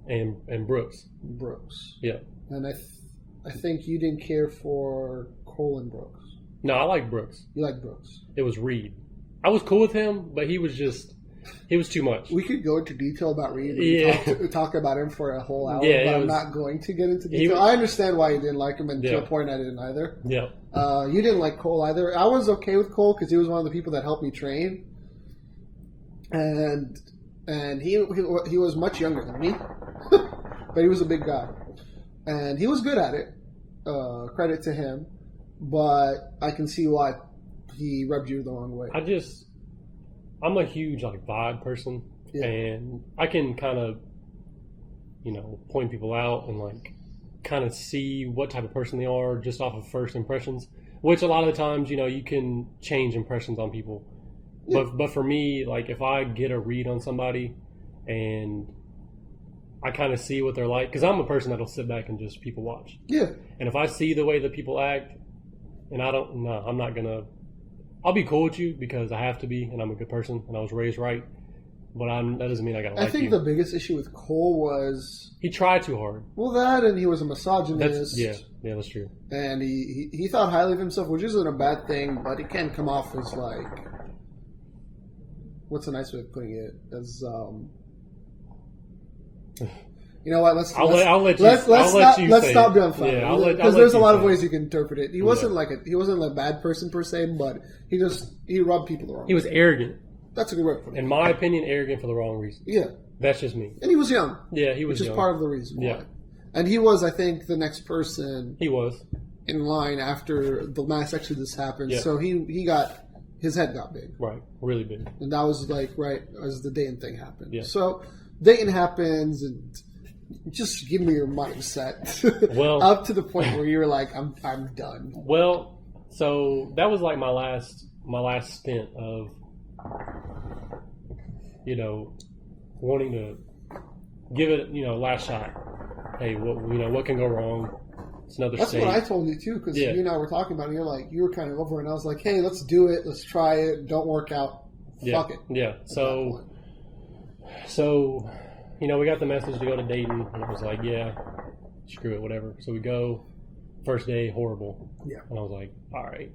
and Brooks. Brooks. Yeah. And I think you didn't care for Cole and Brooks. No, I like Brooks. You like Brooks. It was Reed. I was cool with him, but he was too much. We could go into detail about Reed. Yeah. Talk about him for a whole hour, Yeah, but it I'm was- not going to get into detail. I understand why you didn't like him, and to Yeah. a point I didn't either. Yeah. You didn't like Cole either. I was okay with Cole because he was one of the people that helped me train, and he was much younger than me, but he was a big guy, and he was good at it. Credit to him, but I can see why he rubbed you the wrong way. I'm a huge vibe person, Yeah. and I can kind of, point people out and kind of see what type of person they are just off of first impressions. Which a lot of the times, you can change impressions on people. Yeah. But for me, if I get a read on somebody, and I kind of see what they're like, because I'm a person that'll sit back and just people watch. Yeah, And if I see the way that people act, and I'm not gonna. I'll be cool with you because I have to be, and I'm a good person, and I was raised right. But that doesn't mean I gotta like you. I think the biggest issue with Cole was He tried too hard. that, and he was a misogynist. Yeah, that's true. And he thought highly of himself, which isn't a bad thing, but it can come off as what's a nice way of putting it? As you know what? Let's I'll let you let's say stop it. doing fun. Yeah, I'll Because let there's a you lot say of it. ways you can interpret it. He wasn't he wasn't a bad person per se, but he rubbed people the wrong way. He was arrogant. That's a good word for it. In my opinion, arrogant for the wrong reason. Yeah, That's just me. and he was young, Yeah, he was which is young. part of the reason Yeah. why. And he was, I think, the next person He was. in line after the last Exodus happened. Yeah. So his head got big. Right. Really big. And that was right as the Dayton thing happened. Yeah. So Dayton happens, and just give me your mindset. Well- up to the point where you were like, I'm done. Well, so that was my last stint of, wanting to give it, last shot. Hey, what can go wrong? It's another That's state. what I told you too, because Yeah. you and I were talking about it. And you were kind of over, it, and I was like, hey, let's do it. Let's try it. Don't work out. Yeah. Fuck it. Yeah. So we got the message to go to Dayton, and I was like, yeah, screw it, whatever. So we go. First day, horrible. Yeah. And I was like, all right.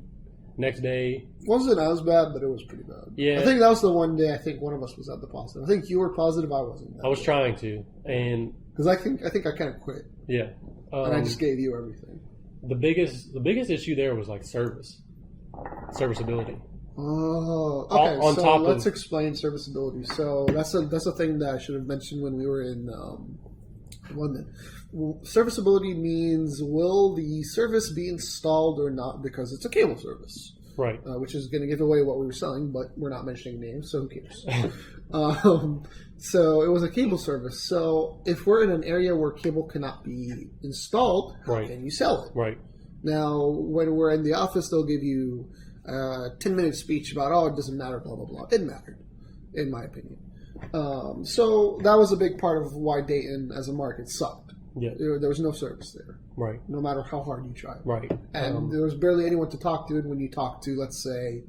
Next day, Wasn't as bad, but it was pretty bad. Yeah. I think that was the one day I think one of us was at the positive. I think you were positive. I wasn't. I was trying to, and Because I think I kind of quit, yeah. and I just gave you everything. The biggest issue there was service, serviceability. Oh, okay. On So top let's of explain serviceability. So that's a thing that I should have mentioned when we were in London. Serviceability means will the service be installed or not because it's a cable service, right. which is going to give away what we were selling, but we're not mentioning names, so who cares? So it was a cable service. So if we're in an area where cable cannot be installed, how Right. can you sell it? Right. Now, when we're in the office, they'll give you a 10-minute speech about, oh, it doesn't matter, blah, blah, blah. It mattered, in my opinion. So that was a big part of why Dayton as a market sucked. Yeah. There was no service there, Right. no matter how hard you tried. Right. And there was barely anyone to talk to. And when you talk to, let's say,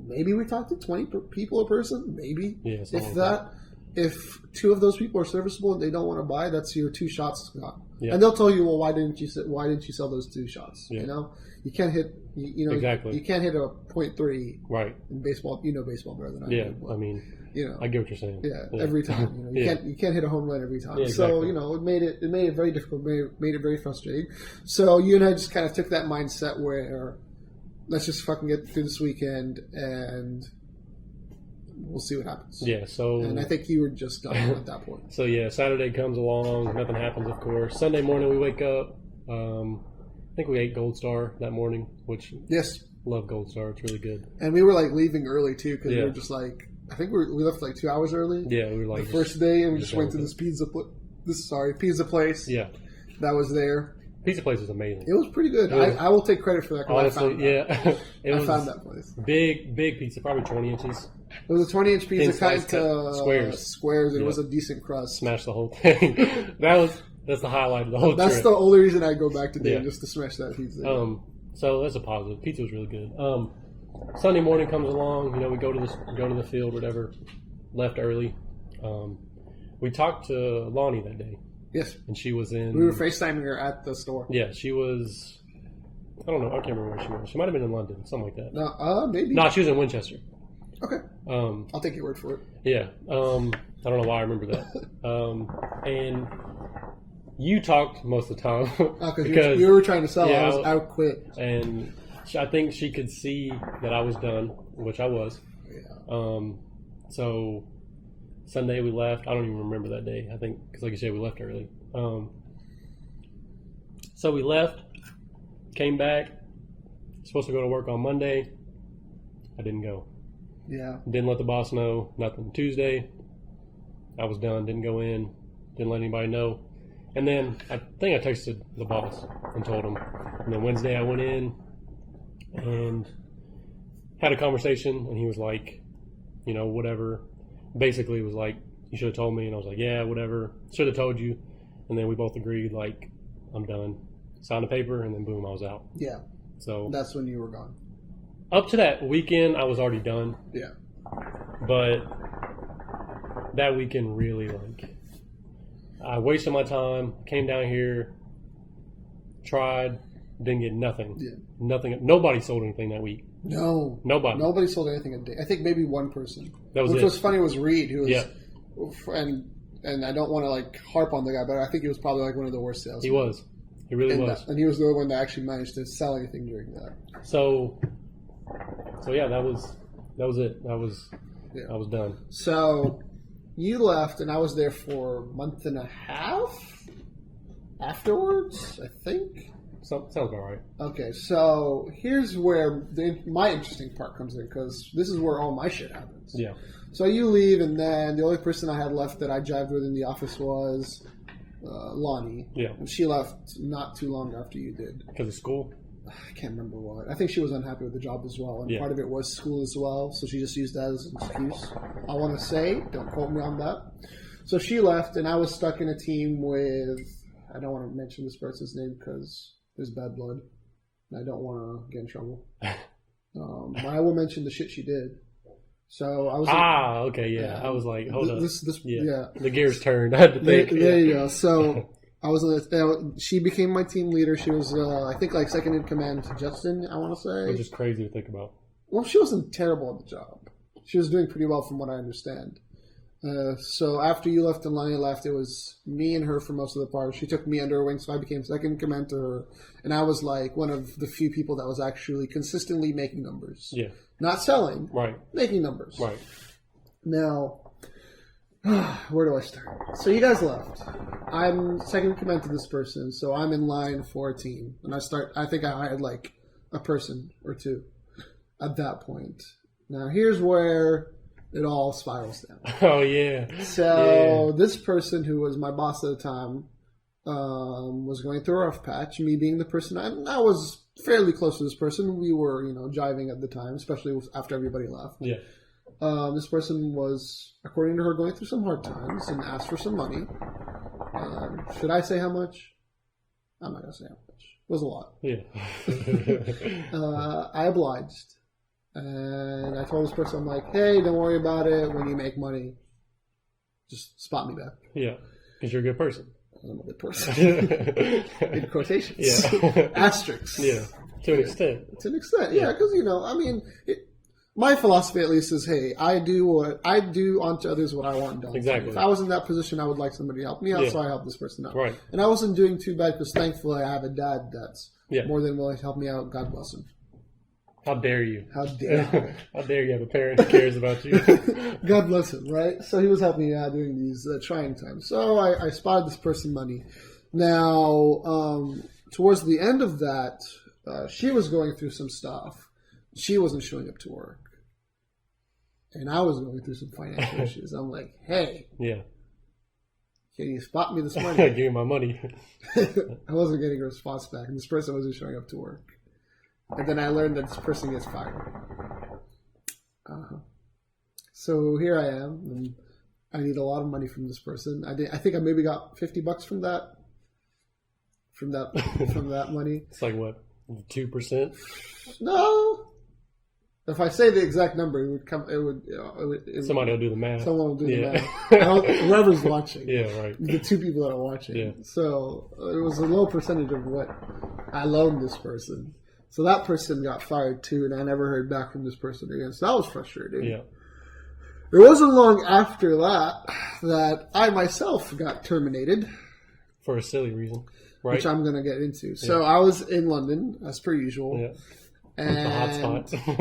maybe we talked to 20 people a person, maybe. Yeah, something If like that. If two of those people are serviceable and they don't want to buy, that's your 2 shots gone. Yeah. And they'll tell you, well, why didn't you sell those 2 shots? Yeah. You know, you can't hit Exactly. You can't hit a .3 Right. in baseball. You know baseball better than I Yeah. do. But, I mean, you know, I get what you're saying. yeah, every time. You know, Yeah. you can't hit a home run every time. Yeah, So exactly. you know, it made it very difficult. Made it very frustrating. So you and I just kind of took that mindset where let's just fucking get through this weekend and we'll see what happens. Yeah. So. And I think you were just done at that point. So yeah, Saturday comes along, nothing happens, of course. Sunday morning we wake up. I think we ate Gold Star that morning, which Yes. love Gold Star. It's really good. And we were like leaving early too because we Yeah. were just like, I think we left like 2 hours early. Yeah, we were like The first day, and we just just went to done this pizza place. Yeah, That was there. pizza place was amazing. It was pretty good. It was- I will take credit for that because I Honestly, found that. yeah, it I was found that place. big pizza, probably 20 inches. It was a 20-inch pizza Thin cut slice into cut squares. Squares. It Yeah. was a decent crust. Smashed the whole thing. That's the highlight of the whole That's trip. the only reason I go back to Dayton, Yeah. just to smash that pizza. So that's a positive. Pizza was really good. Sunday morning comes along. You know, we go to the field, whatever. Left early. We talked to Lonnie that day, Yes. and she was in. We were FaceTiming her at the store. Yeah, she was. I don't know. I can't remember where she was. She might have been in London, something like that. No, maybe. No, she was in Winchester. Okay. I'll take your word for it. Yeah. I don't know why I remember that. And you talked most of the time Because you were trying to sell. Yeah, I quit. and I think she could see that I was done, which I was. Yeah. So Sunday we left. I don't even remember that day. I think because, like you said, we left early. So we left, came back. Supposed to go to work on Monday. I didn't go. Yeah. Didn't let the boss know. Nothing. Tuesday, I was done. Didn't go in. Didn't let anybody know. And then I think I texted the boss and told him. And then Wednesday I went in and had a conversation, and he was like, you know, whatever. Basically, it was like, you should have told me. And I was like, yeah, whatever. Should have told you. And then we both agreed, like, I'm done. Signed the paper, and then boom, I was out. Yeah. So That's when you were gone. up to that weekend, I was already done. Yeah. But that weekend really, like, I wasted my time, came down here, tried, didn't get nothing. Yeah. Nothing. Nobody sold anything that week. No. Nobody. Nobody sold anything a day. I think maybe one person. That was Which it. was funny was Reed, who was, Yeah. and I don't want to like harp on the guy, but I think he was probably like one of the worst sales. He was. He really was. And he was the only one that actually managed to sell anything during that. So yeah, that was it. I was done. So you left, and I was there for a month and a half afterwards, I think. Sounds about right. Okay, so here's where my interesting part comes in, because this is where all my shit happens. Yeah. So you leave, and then the only person I had left that I jived with in the office was Lonnie. Yeah. And she left not too long after you did. Because of school. I can't remember what. I think she was unhappy with the job as well, and Yeah. part of it was school as well, so she just used that as an excuse. I want to say, don't quote me on that. So she left, and I was stuck in a team with, I don't want to mention this person's name because there's bad blood, and I don't want to get in trouble. But I will mention the shit she did. So I was Okay, yeah. I was like, hold up. Yeah. The gears turned. I had to think. There you go. So I was she became my team leader. She was, I think, like second in command to Justin, I want to say. Which is crazy to think about. Well, she wasn't terrible at the job. She was doing pretty well from what I understand. So after you left and Lonnie left, it was me and her for most of the part. She took me under her wing, so I became second in command to her. And I was like one of the few people that was actually consistently making numbers. Yeah. Not selling. Right. Making numbers. Right. Now, where do I start? So you guys left. I'm second in command to this person, so I'm in line for a team. And I think I had like a person or two at that point. Now here's where it all spirals down. Oh, yeah. So this person who was my boss at the time was going through a rough patch. Me being the person, I was fairly close to this person. We were, jiving at the time, especially after everybody left. Yeah. This person was, according to her, going through some hard times and asked for some money. Should I say how much? I'm not going to say how much. It was a lot. Yeah. I obliged. And I told this person, I'm like, hey, don't worry about it. When you make money, just spot me back. Yeah, because you're a good person. I'm a good person. In quotations. Yeah. Asterisks. Yeah, to an extent. To an extent, yeah. Because, my philosophy at least is, hey, I do unto others what I want done. Exactly. If I was in that position, I would like somebody to help me out, Yeah. so I helped this person out. Right. And I wasn't doing too bad because thankfully I have a dad that's Yeah. more than willing to help me out. God bless him. How dare you? How dare you? How dare you have a parent who cares about you? God bless him, right? So he was helping me out during these trying times. So I spotted this person money. Now, towards the end of that, she was going through some stuff. She wasn't showing up to work. And I was going through some financial issues. I'm like, hey, Yeah. can you spot me this money? Give me my money. I wasn't getting a response back, and this person wasn't showing up to work. And then I learned that this person gets fired. So here I am, and I need a lot of money from this person. I think I maybe got $50 from that. From that money. It's like what, 2%? No. If I say the exact number, it would come. Somebody will do the math. Someone will do the Yeah. math. Whoever's watching. Yeah, right. The two people that are watching. Yeah. So it was a low percentage of what I loaned this person. So that person got fired too, and I never heard back from this person again. So that was frustrating. Yeah. It wasn't long after that I myself got terminated, For a silly reason, right? which I'm going to get into. So I was in London as per usual. Yeah. And The hot spot.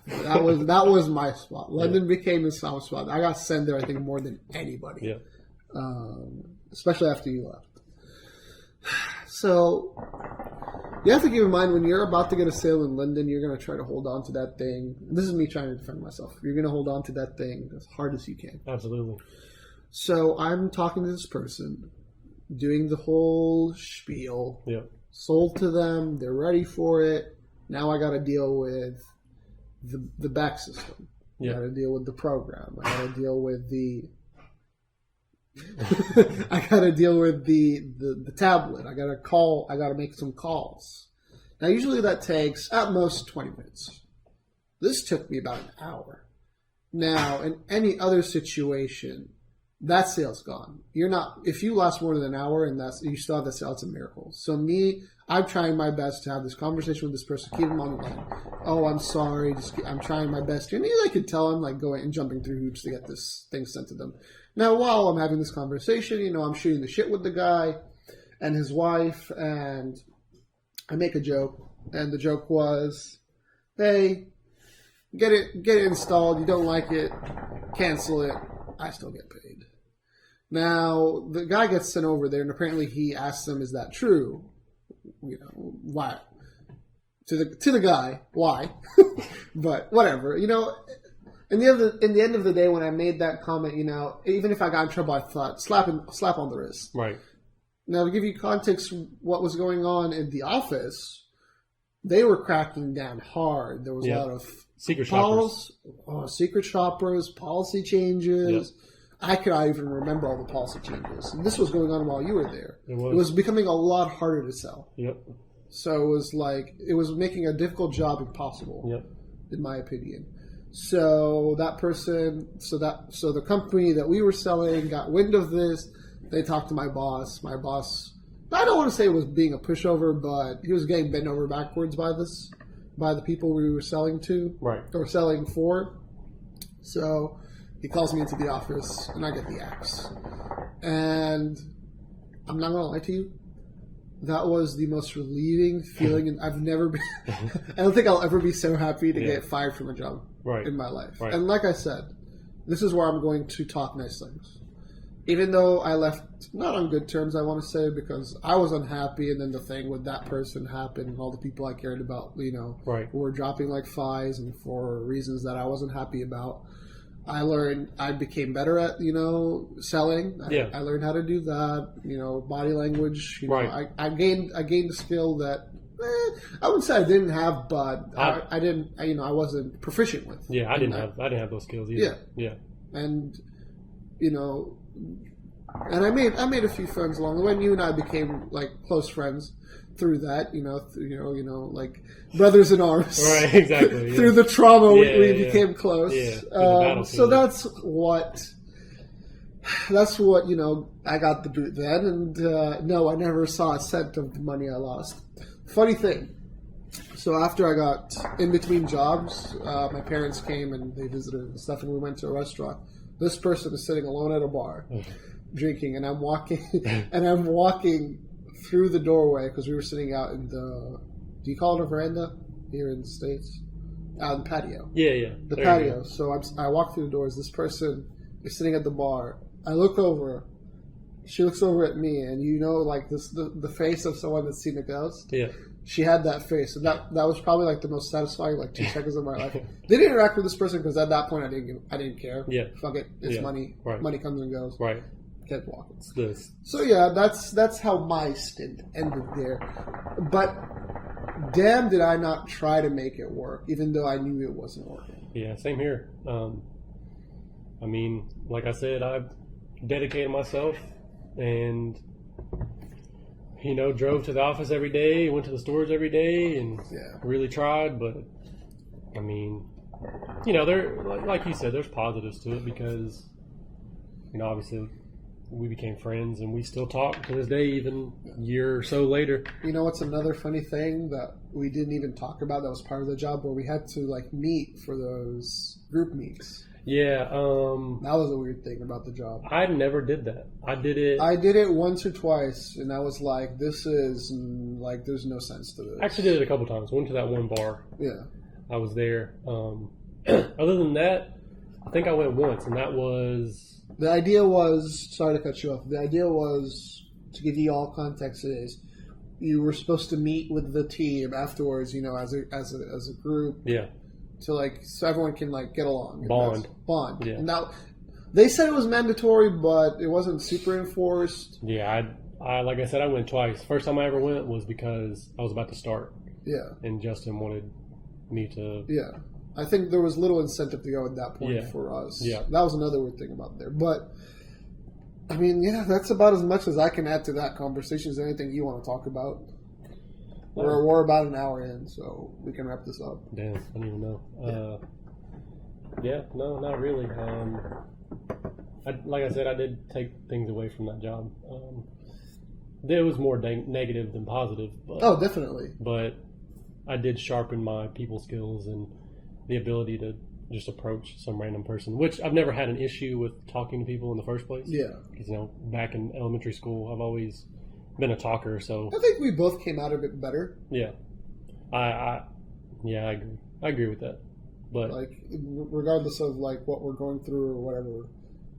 that was my spot. London became the sound spot. I got sent there, I think, more than anybody. Yeah. Especially after you left. So you have to keep in mind when you're about to get a sale in London, you're going to try to hold on to that thing. This is me trying to defend myself. You're going to hold on to that thing as hard as you can. Absolutely. So I'm talking to this person, doing the whole spiel. Yeah. Sold to them. They're ready for it. Now I got to deal with the back system. I got to deal with the program. I got to deal with the I got to deal with the tablet. I got to call. I got to make some calls. Now usually that takes at most 20 minutes. This took me about an hour. Now in any other situation, that sale's gone. You're not. If you last more than an hour and you still have that sale, it's a miracle. So I'm trying my best to have this conversation with this person, keep them on the line. Oh, I'm sorry. I'm trying my best. And I could tell I'm like going and jumping through hoops to get this thing sent to them. Now, while I'm having this conversation, I'm shooting the shit with the guy and his wife, and I make a joke. And the joke was, hey, get it installed. You don't like it, cancel it. I still get paid. Now, the guy gets sent over there, and apparently he asks them, is that true? Why? To the guy, why? But whatever. In the end of the day, when I made that comment, even if I got in trouble, I thought slap on the wrist. Right. Now, to give you context, what was going on in the office, they were cracking down hard. There was a lot of secret shoppers, secret shoppers, policy changes. Yep. I could not even remember all the policy changes. And this was going on while you were there. It was becoming a lot harder to sell. Yep. So it was making a difficult job impossible. Yep. In my opinion. So that person, so the company that we were selling got wind of this. They talked to my boss. My boss, I don't want to say it was being a pushover, but he was getting bent over backwards by the people we were selling to, right, or selling for. So He calls me into the office, and I get the axe. And I'm not gonna lie to you, that was the most relieving feeling, and I've never been. I don't think I'll ever be so happy to get fired from a job in my life. Right. And like I said, this is where I'm going to talk nice things. Even though I left not on good terms, I want to say, because I was unhappy, and then the thing with that person happened, and all the people I cared about, were dropping like flies, and for reasons that I wasn't happy about. I became better at, selling. I learned how to do that, body language. I gained a skill that I wouldn't say I didn't have, but I wasn't proficient with. Yeah, I didn't have those skills either. Yeah. And, and I made a few friends along the way, and you and I became like close friends through that, like brothers in arms. Right, exactly. Through the trauma, we became close. Yeah. So that's what I got the boot then, and no, I never saw a cent of the money I lost. Funny thing. So after I got in between jobs, my parents came and they visited and stuff, and we went to a restaurant. This person is sitting alone at a bar, drinking, and I'm walking through the doorway, because we were sitting out in the, do you call it a veranda here in the States? Out in the patio. Yeah. The patio. So I walk through the doors. This person is sitting at the bar. I look over. She looks over at me, and like this, the face of someone that's seen a ghost. Yeah. She had that face, and that was probably like the most satisfying 2 seconds of my life. Didn't interact with this person because at that point I didn't care. Yeah. Fuck it, it's money. Right. Money comes and goes. Right. Kept walking. This. So yeah, that's how my stint ended there. But damn, did I not try to make it work, even though I knew it wasn't working. Yeah, same here. I mean, like I said, I've dedicated myself and drove to the office every day, went to the stores every day, and really tried. But I mean, there, like you said, there's positives to it because obviously we became friends, and we still talk to this day, even a year or so later. What's another funny thing that we didn't even talk about that was part of the job, where we had to meet for those group meets. Yeah. That was a weird thing about the job. I never did that. I did it once or twice, and I was like, this is, there's no sense to this. I actually did it a couple times. Went to that one bar. Yeah. I was there. Other than that, I think I went once, and that was... The idea was, sorry to cut you off, the idea was, to give you all context, you were supposed to meet with the team afterwards, as a group. Yeah. To so everyone can get along. Bond. Yeah. And now, they said it was mandatory, but it wasn't super enforced. Yeah, I like I said, I went twice. First time I ever went was because I was about to start. Yeah. And Justin wanted me to... Yeah. I think there was little incentive to go at that point for us. Yeah. That was another weird thing about there. But, I mean, that's about as much as I can add to that conversation. Is there anything you want to talk about? We're about an hour in, so we can wrap this up. Damn, I don't even know. No, not really. Like I said, I did take things away from that job. There was more negative than positive. But, oh, definitely. But I did sharpen my people skills and the ability to just approach some random person, which I've never had an issue with talking to people in the first place. Yeah. Because, back in elementary school, I've always been a talker, so... I think we both came out a bit better. Yeah. I agree. I agree with that. But regardless of, what we're going through or whatever,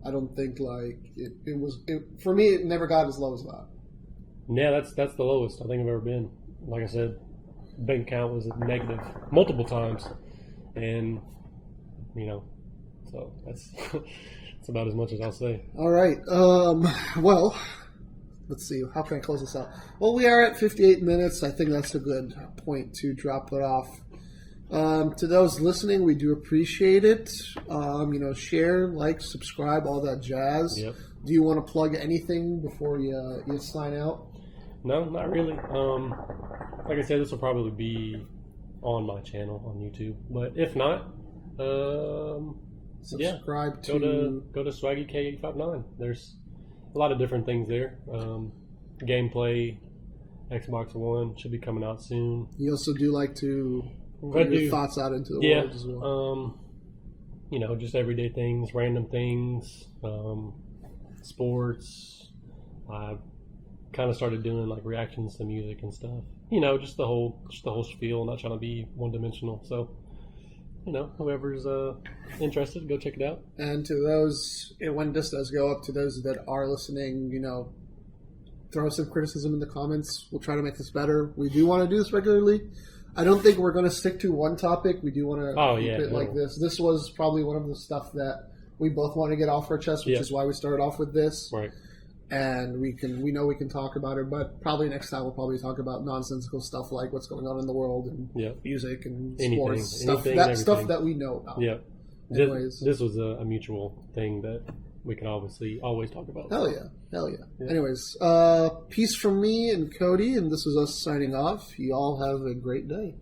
I don't think, it was... for me, it never got as low as that. Yeah, that's the lowest I think I've ever been. Like I said, bank account was negative multiple times. And, so that's about as much as I'll say. All right. Well, let's see. How can I close this out? Well, we are at 58 minutes. I think that's a good point to drop it off. To those listening, we do appreciate it. Share, like, subscribe, all that jazz. Yep. Do you want to plug anything before you sign out? No, not really. Like I said, this will probably be on my channel on YouTube. But if not, subscribe to... Go to Swaggy K859. There's a lot of different things there. Gameplay, Xbox One should be coming out soon. You also do like to put your thoughts out into the world as well. just everyday things, random things, sports. I kind of started doing like reactions to music and stuff. Just the whole spiel. Not trying to be one dimensional. So, whoever's interested, go check it out. And to those, when this does go up, to those that are listening, throw some criticism in the comments. We'll try to make this better. We do want to do this regularly. I don't think we're going to stick to one topic. We do want to keep it like this. This was probably one of the stuff that we both want to get off our chest, which is why we started off with this. Right. And we know we can talk about it, but probably next time we'll probably talk about nonsensical stuff like what's going on in the world and music and sports stuff that we know about. Yeah. Anyways, this was a mutual thing that we can obviously always talk about. Hell yeah. Anyways, peace from me and Cody, and this is us signing off. You all have a great day.